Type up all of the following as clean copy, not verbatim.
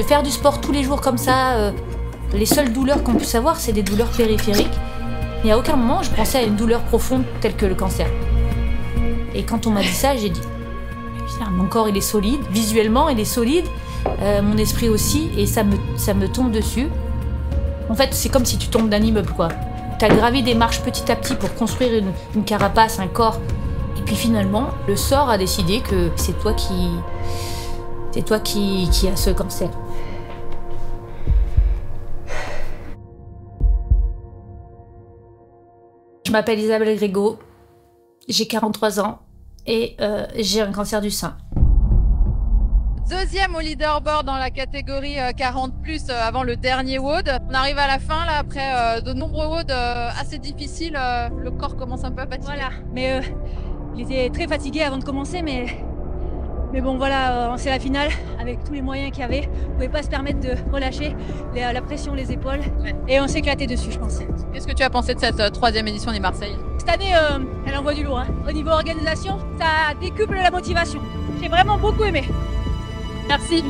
faire du sport tous les jours comme ça, les seules douleurs qu'on puisse avoir, c'est des douleurs périphériques. Mais à aucun moment, je pensais à une douleur profonde telle que le cancer. Et quand on m'a dit ça, j'ai dit, putain, mon corps il est solide, visuellement il est solide, mon esprit aussi, et ça me tombe dessus. En fait, c'est comme si tu tombes d'un immeuble, quoi. T'as gravi des marches petit à petit pour construire une carapace, un corps. Et puis finalement, le sort a décidé que c'est toi qui as ce cancer. Je m'appelle Isabelle Grégo, j'ai 43 ans et j'ai un cancer du sein. Deuxième au leaderboard dans la catégorie 40+, avant le dernier WOD. On arrive à la fin, là, après de nombreux WOD assez difficiles. Le corps commence un peu à fatiguer. Voilà, mais il était très fatigué avant de commencer, mais bon, voilà, c'est la finale, avec tous les moyens qu'il y avait. On ne pouvait pas se permettre de relâcher la pression, les épaules, et on s'est éclaté dessus, je pense. Qu'est-ce que tu as pensé de cette troisième édition des Marseilles? Cette année, elle envoie du lourd. Hein. Au niveau organisation, ça décuple la motivation. J'ai vraiment beaucoup aimé. Merci.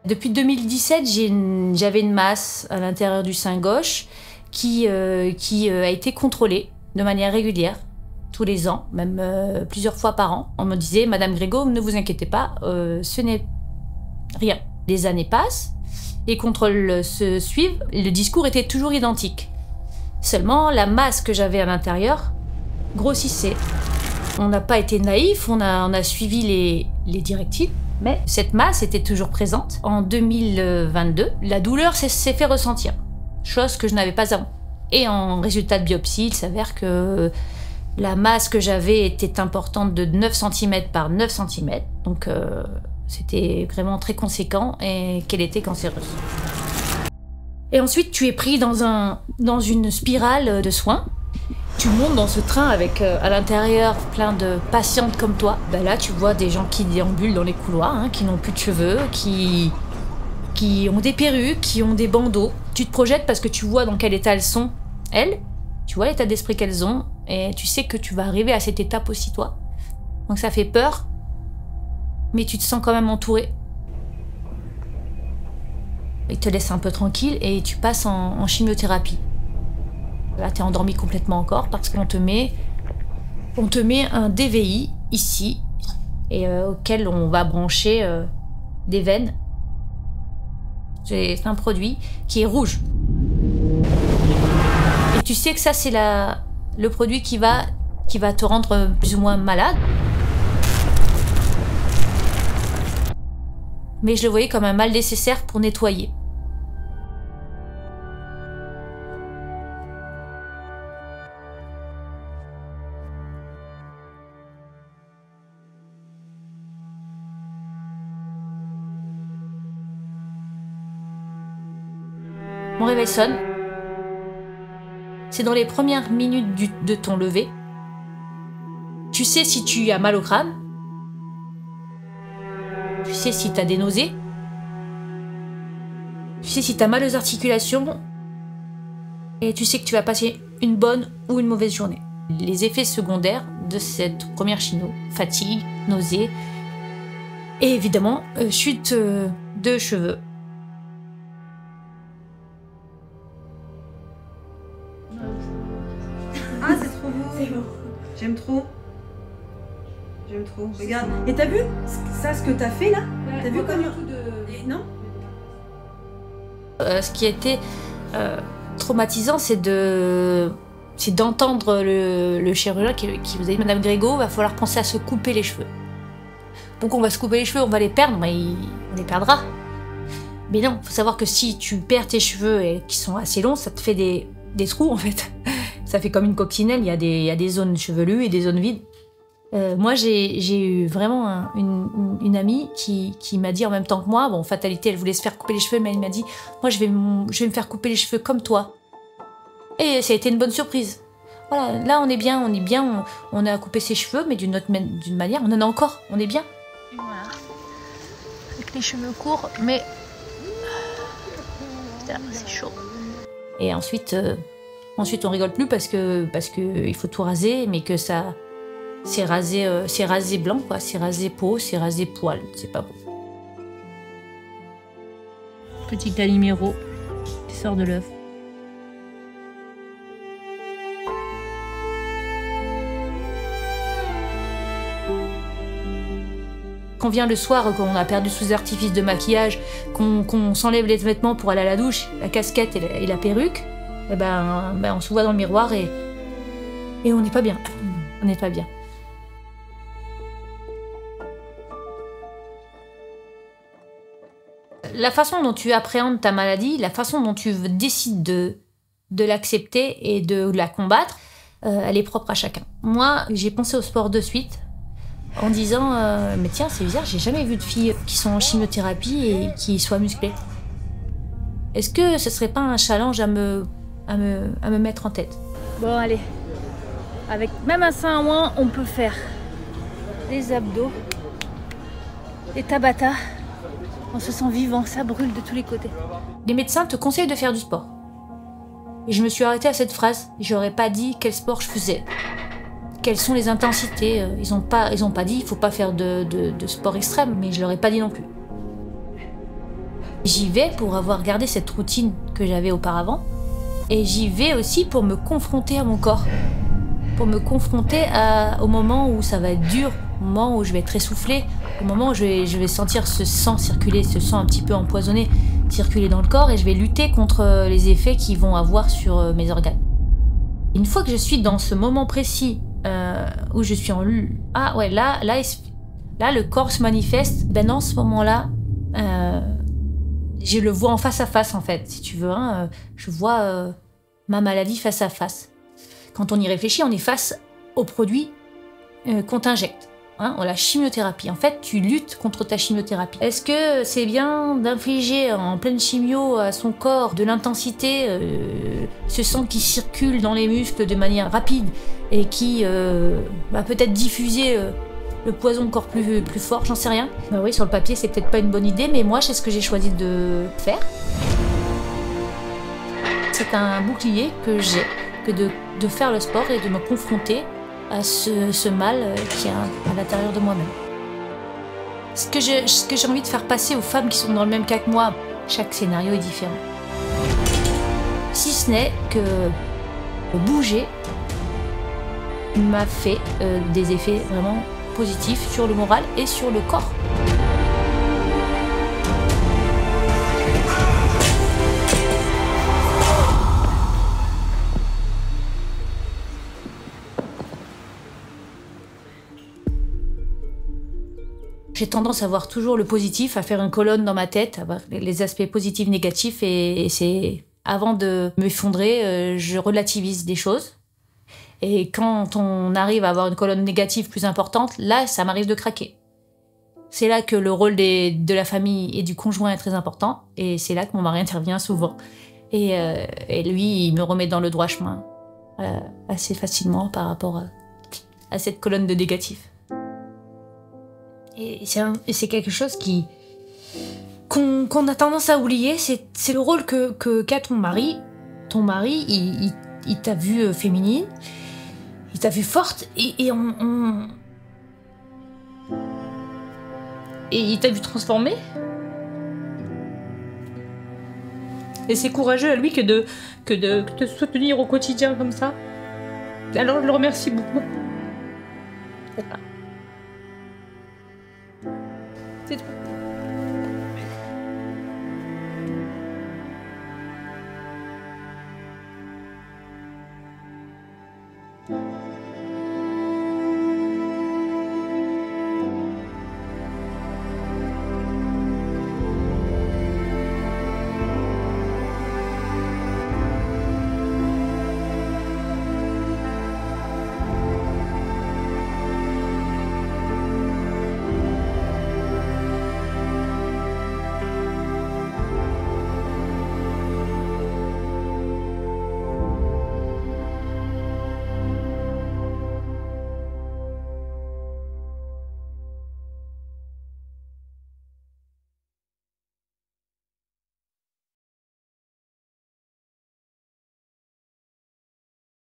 Depuis 2017, j'avais une masse à l'intérieur du sein gauche qui a été contrôlée de manière régulière, tous les ans, même plusieurs fois par an. On me disait, Madame Grégo, ne vous inquiétez pas, ce n'est rien. Les années passent, les contrôles se suivent, le discours était toujours identique. Seulement, la masse que j'avais à l'intérieur grossissait. On n'a pas été naïfs, on a suivi les directives, mais cette masse était toujours présente. En 2022, la douleur s'est fait ressentir, chose que je n'avais pas avant. Et en résultat de biopsie, il s'avère que la masse que j'avais était importante de 9 cm par 9 cm, donc c'était vraiment très conséquent et qu'elle était cancéreuse. Et ensuite, tu es pris dans une spirale de soins. Tu montes dans ce train avec à l'intérieur plein de patientes comme toi. Ben là, tu vois des gens qui déambulent dans les couloirs, hein, qui n'ont plus de cheveux, qui ont des perruques, qui ont des bandeaux. Tu te projettes parce que tu vois dans quel état elles sont, elles. Tu vois l'état d'esprit qu'elles ont et tu sais que tu vas arriver à cette étape aussi, toi. Donc ça fait peur, mais tu te sens quand même entouré. Ils te laissent un peu tranquille et tu passes en chimiothérapie. Là, tu es endormi complètement encore parce qu'on te met un DVI ici et auquel on va brancher des veines. C'est un produit qui est rouge. Et tu sais que ça, c'est le produit qui va te rendre plus ou moins malade. Mais je le voyais comme un mal nécessaire pour nettoyer. Mon réveil sonne. C'est dans les premières minutes de ton lever. Tu sais si tu as mal au crâne. Tu sais si tu as des nausées. Tu sais si tu as mal aux articulations. Et tu sais que tu vas passer une bonne ou une mauvaise journée. Les effets secondaires de cette première chino, fatigue, nausées et évidemment chute de cheveux. Ah, c'est trop beau. C'est beau. J'aime trop. J'aime trop. Regarde. Et t'as vu ça, ce que t'as fait là? T'as vu comme non? Ce qui a été traumatisant, c'est d'entendre le chirurgien qui vous a dit, Madame Grégo, va falloir penser à se couper les cheveux. Donc on va se couper les cheveux, on va les perdre, mais on les perdra. Mais non, faut savoir que si tu perds tes cheveux et qui sont assez longs, ça te fait des trous en fait. Ça fait comme une coccinelle, il y a des zones chevelues et des zones vides. Moi, j'ai eu vraiment une amie qui m'a dit en même temps que moi, bon, fatalité, elle voulait se faire couper les cheveux, mais elle m'a dit, moi, je vais me faire couper les cheveux comme toi. Et ça a été une bonne surprise. Voilà, là, on est bien, on a coupé ses cheveux, mais d'une manière, on en a encore, on est bien. Et voilà, avec les cheveux courts, mais putain, c'est chaud. Et ensuite, on rigole plus parce que il faut tout raser, mais que ça, c'est rasé blanc, quoi, c'est rasé peau, c'est rasé poil, c'est pas beau. Petit Calimero qui sort de l'œuf. Quand on vient le soir, quand on a perdu sous artifice de maquillage, qu'on s'enlève les vêtements pour aller à la douche, la casquette et la perruque, et on se voit dans le miroir et on n'est pas bien. On n'est pas bien. La façon dont tu appréhendes ta maladie, la façon dont tu décides de l'accepter et de la combattre, elle est propre à chacun. Moi, j'ai pensé au sport de suite en disant mais tiens, c'est bizarre, j'ai jamais vu de filles qui sont en chimiothérapie et qui soient musclées. Est-ce que ce serait pas un challenge à me mettre en tête? Bon, allez. Avec même un sein en moins, on peut faire des abdos, des tabata. On se sent vivant, ça brûle de tous les côtés. Les médecins te conseillent de faire du sport. Et je me suis arrêtée à cette phrase. J'aurais pas dit quel sport je faisais. Quelles sont les intensités. Ils ont pas dit il faut pas faire de sport extrême, mais je leur ai pas dit non plus. J'y vais pour avoir gardé cette routine que j'avais auparavant. Et j'y vais aussi pour me confronter à mon corps. Pour me confronter au moment où ça va être dur, au moment où je vais être essoufflée, au moment où je vais sentir ce sang circuler, ce sang un petit peu empoisonné circuler dans le corps, et je vais lutter contre les effets qu'ils vont avoir sur mes organes. Une fois que je suis dans ce moment précis où je suis en ah ouais, là le corps se manifeste. Ben dans ce moment-là, je le vois en face à face en fait, si tu veux. Hein, je vois ma maladie face à face. Quand on y réfléchit, on est face au produit qu'on t'injecte. Hein, la chimiothérapie. En fait, tu luttes contre ta chimiothérapie. Est-ce que c'est bien d'infliger en pleine chimio à son corps de l'intensité, ce sang qui circule dans les muscles de manière rapide et qui va peut-être diffuser le poison encore plus fort, j'en sais rien. Ben oui, sur le papier, c'est peut-être pas une bonne idée, mais moi, c'est ce que j'ai choisi de faire. C'est un bouclier que j'ai, que de faire le sport et de me confronter à ce mal qui est à l'intérieur de moi-même. Ce que j'ai envie de faire passer aux femmes qui sont dans le même cas que moi, chaque scénario est différent. Si ce n'est que bouger m'a fait des effets vraiment positifs sur le moral et sur le corps. J'ai tendance à voir toujours le positif, à faire une colonne dans ma tête, à voir les aspects positifs, négatifs, et c'est avant de m'effondrer, je relativise des choses. Et quand on arrive à avoir une colonne négative plus importante, là, ça m'arrive de craquer. C'est là que le rôle de la famille et du conjoint est très important, et c'est là que mon mari intervient souvent. Et lui, il me remet dans le droit chemin assez facilement par rapport à cette colonne de négatif. Et c'est quelque chose qu'on a tendance à oublier, c'est le rôle qu'a ton mari. Ton mari, il t'a vue féminine, il t'a vue forte, et il t'a vue transformée. Et c'est courageux à lui que de te soutenir au quotidien comme ça. Alors je le remercie beaucoup.